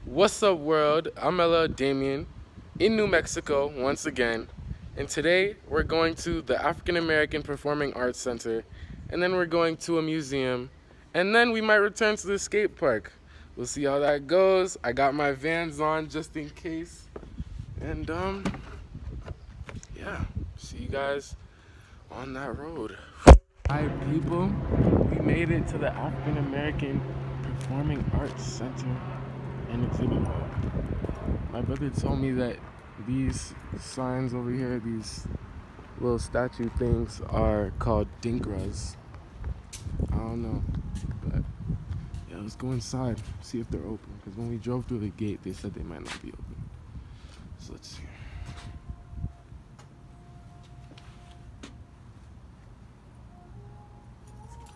What's up, world? I'm LLDAMIEN in New Mexico once again, and today we're going to the African American Performing Arts Center, and then we're going to a museum, and then we might return to the skate park. We'll see how that goes. I got my Vans on just in case, and yeah, see you guys on that road. Hi people, we made it to the African American Performing Arts Center and Exhibit Hall. My brother told me that these signs over here, these little statue things, are called dinkras. I don't know, but yeah, let's go inside, see if they're open, because when we drove through the gate they said they might not be open. So let's see.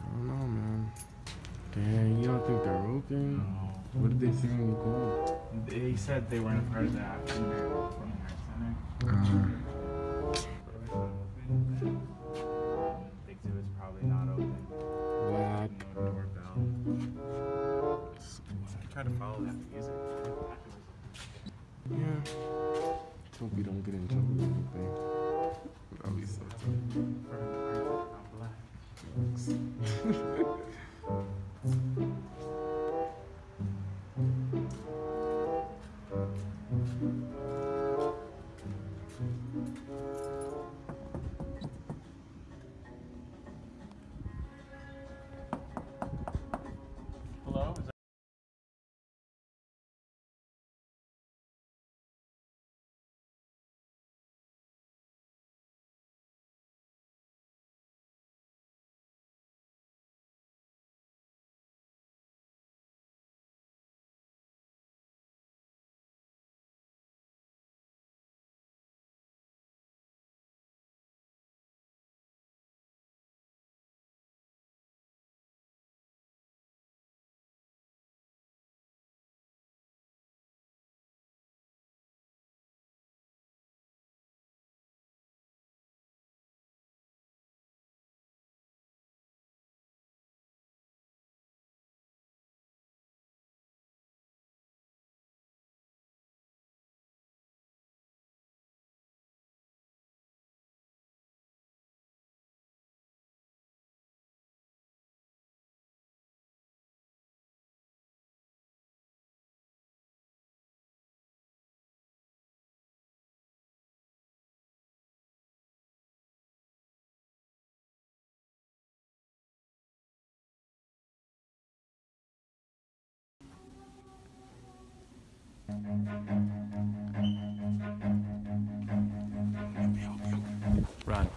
I don't know, man. Dang, you don't think they're open? No. What did they say when you called? They said they weren't a part of the African American Performing Arts Center. The exhibit's probably not open. Whack. No doorbell. Try to follow that music. Yeah. Hope we don't get in trouble or anything. That'll be so Hello? Is that run.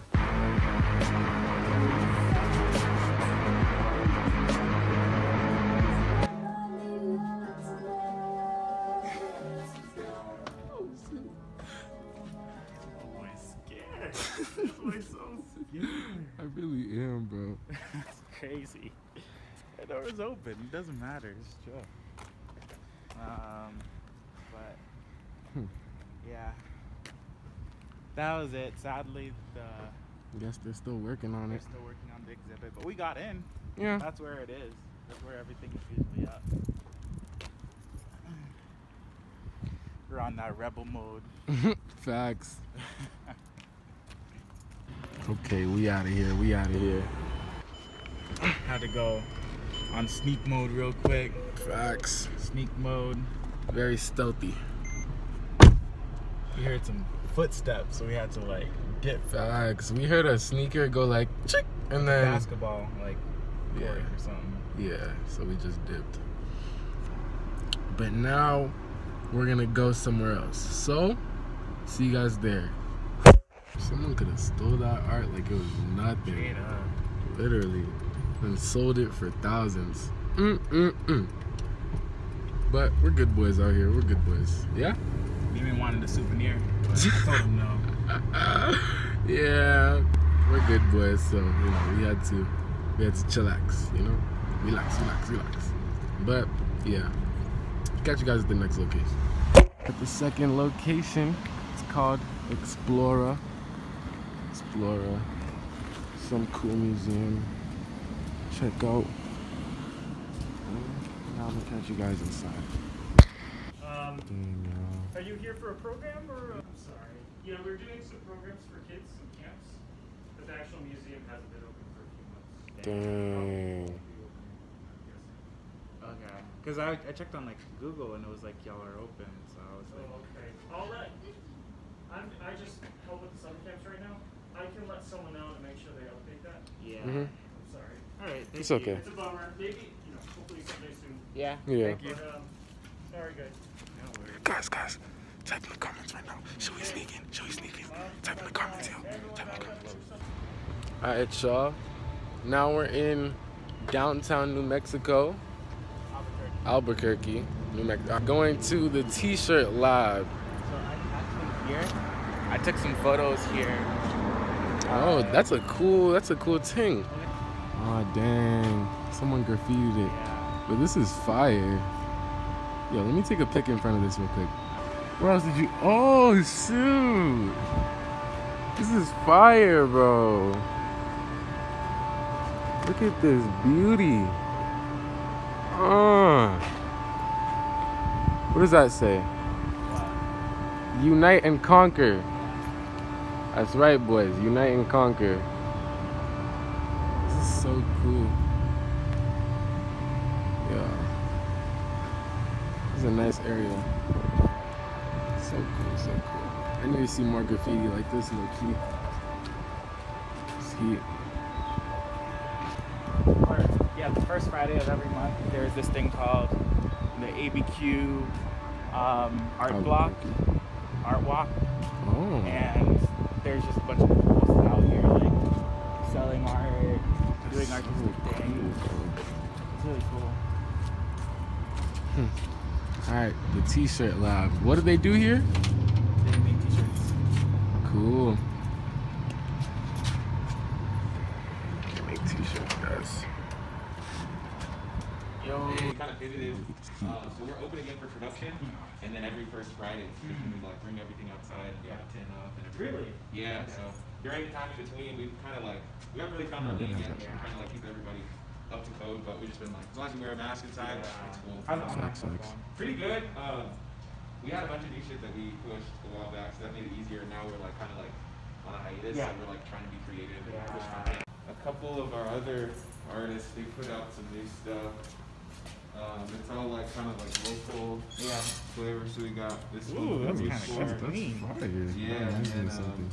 I really am, bro. That's crazy. The door is open. It doesn't matter. It's chill. But yeah, that was it. Sadly, Guess they're still working on they're it. still working on the exhibit, but we got in. Yeah. That's where it is. That's where everything is usually at. We're on that rebel mode. Facts. Okay, we out of here. We out of here. Had to go on sneak mode real quick. Facts. Sneak mode. Very stealthy. We heard some footsteps, so we had to like dip. Facts. We heard a sneaker go like chick, and then Basketball, like Yeah. court or something. yeah, so we just dipped. But now we're gonna go somewhere else. So see you guys there. Someone could have stole that art like it was nothing. Straight up. Literally. And sold it for thousands. But we're good boys out here. We're good boys. Yeah? He even wanted a souvenir, but I told him no. Yeah. We're good boys, so you know, we had to chillax, you know? Relax. But yeah. Catch you guys at the next location. At the second location, it's called Explora. Some cool museum. Check out. Now I'm gonna catch you guys inside. Are you here for a program or? I'm sorry. Yeah, we're doing some programs for kids, some camps, but the actual museum hasn't been open for a few months. Dang. Okay. Because I checked on like Google and it was like y'all are open, so I was like. Oh, okay. I'll let. I just help with the summer camps right now. I can let someone know to make sure they update that. Yeah. Mm-hmm. I'm sorry. All right. It's okay. It's a bummer. Maybe hopefully someday soon. Yeah. Yeah. Thank you. But, sorry guys. No worries. Guys, type in the comments right now. Should we sneak in? Type in the comments, yo. Type in the comments. Alright, y'all. Now we're in downtown New Mexico. Albuquerque, New Mexico. Going to the T-shirt lab. So I'm actually here. I took some photos here. Oh, that's a cool thing. Oh, dang. Someone graffitied it. Yeah. But this is fire. Yo, let me take a pic in front of this real quick. Where else did you? Oh, shoot. This is fire, bro. Look at this beauty. What does that say? Unite and conquer. That's right, boys. Unite and conquer. This is so cool. Yeah. This is a nice area. So cool, so cool. I need to see more graffiti like this, low key. It's heat. Yeah, the first Friday of every month, there's this thing called the ABQ Art Block, Art Walk. Oh. And there's just a bunch of people out here like selling art, doing artistic things. It's really cool. Alright, the T-shirt lab. What do they do here? They make t-shirts. Cool. They make T-shirts, guys. Yo. We kind of pivoted, so we're open again for production, and then every first Friday, we like bring everything outside, we have a tin up, and everything. Really? Yeah. So during the time in between, we've kind of like we haven't really found our lane yet. We're trying to like keep everybody up to code, but we've just been like as long as you wear a mask inside, it's cool. Pretty good. We had a bunch of new shit that we pushed a while back, so that made it easier. Now we're like kind of like on a hiatus, and we're like trying to be creative and push content. A couple of our other artists, they put out some new stuff. It's all like kind of like local flavor. So we got this one. That's That's kind of clean. fire. Yeah, and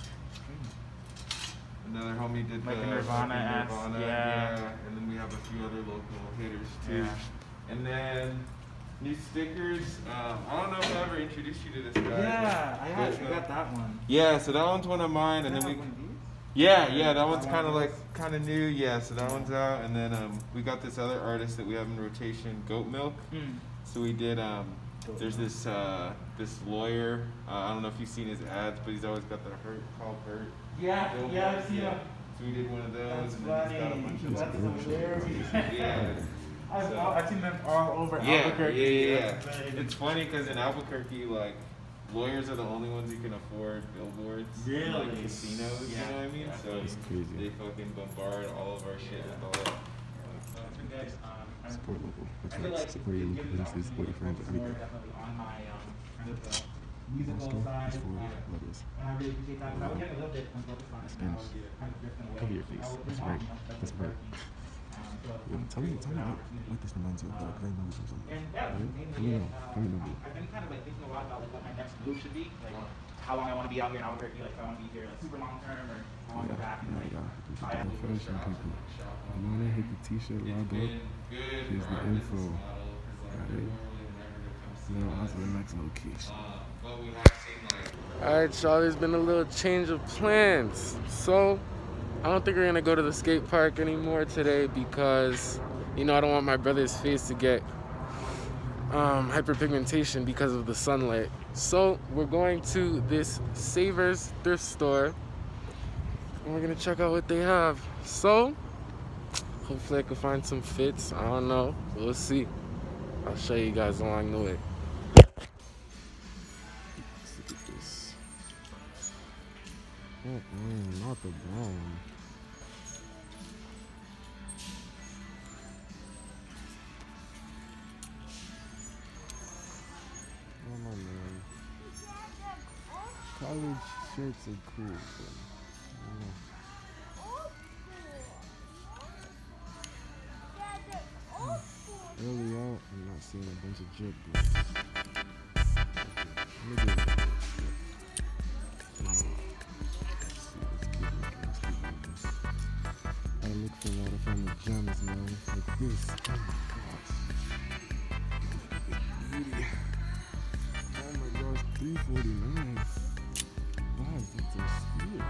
another homie did Like the a Nirvana-esque, yeah. And then we have a few other local hitters too. Yeah. And then new stickers. I don't know if I ever introduced you to this guy. Yeah, I got that one. Yeah, so that one's one of mine, and then we. Yeah, that one's kind of new. Yeah, so that one's out, and then we got this other artist that we have in rotation, Goat Milk. So we did. There's this lawyer. I don't know if you've seen his ads, but he's always got the called Hurt. Yeah, I've seen him. So we did one of those, That's and then he's got a bunch of That's hilarious. yeah. I've seen them all over Albuquerque. Yeah. It's funny because in Albuquerque, like, lawyers are the only ones who can afford billboards. Really? Like casinos, you know what I mean? Yeah. So That's crazy. they fucking bombard all of our shit with all that. Support local. That's right. Support your local businesses, support your friends, everything. On my musical side. Levels. And I really appreciate that. I was getting a little bit unfocused on it. Cover your face. That's right. That's right. Tell me what this reminds you of, like, very movie or something. And yeah, Let me know. I've been kind of like thinking a lot about like what my next move should be, like how long I want to be out here in Albuquerque, like if I want to be here like super long term, or I want to go back and like. Fashion people. You want to hit the T-shirt lab up? Here's the info. Alright. Now on to the next location. Alright, y'all, there's been a little change of plans. So, I don't think we're gonna go to the skate park anymore today because, you know, I don't want my brother's face to get hyperpigmentation because of the sunlight. So, we're going to this Savers thrift store and we're gonna check out what they have. So, hopefully I can find some fits. I don't know. We'll see. I'll show you guys along the way. Let's look at this. Not the brown. What am I college shirts are cool, but I don't know. Early out, I'm not seeing a bunch of drip boots. Let me give it a look. Let's keep looking. I look for a lot of fun gems, man. Like this. Oh my gosh. Oh my gosh, $3.49. Guys, that's a steal.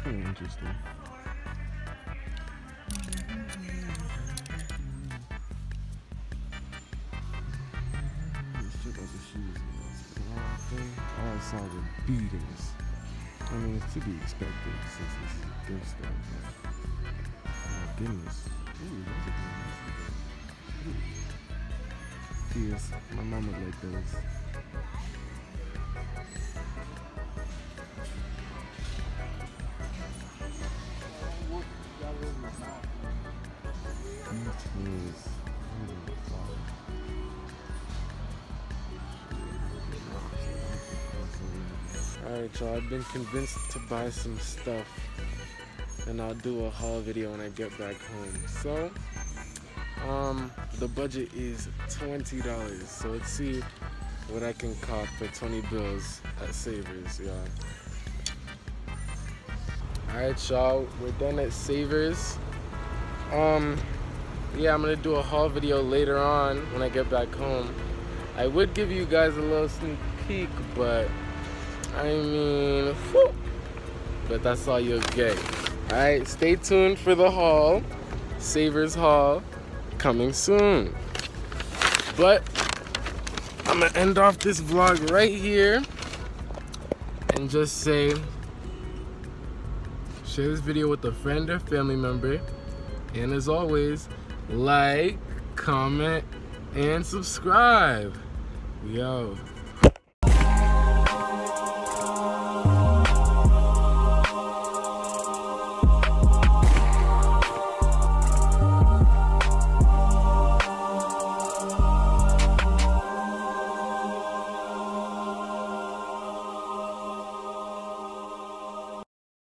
Kind of interesting. Let's check out the shoes. All I saw were beatings. I mean, it's to be expected since this is a thrift store. Oh my goodness. Ooh, those are nice. Yes, my mom would like those. Alright y'all, I've been convinced to buy some stuff and I'll do a haul video when I get back home. So, the budget is $20, so let's see what I can cop for 20 bills at Savers, y'all. Alright y'all, we're done at Savers. Yeah, I'm gonna do a haul video later on when I get back home. I would give you guys a little sneak peek, but I mean, whew, but that's all you'll get. Alright, stay tuned for the haul. Savers haul coming soon. But I'm gonna end off this vlog right here and just say, share this video with a friend or family member, and as always, like, comment, and subscribe. We out.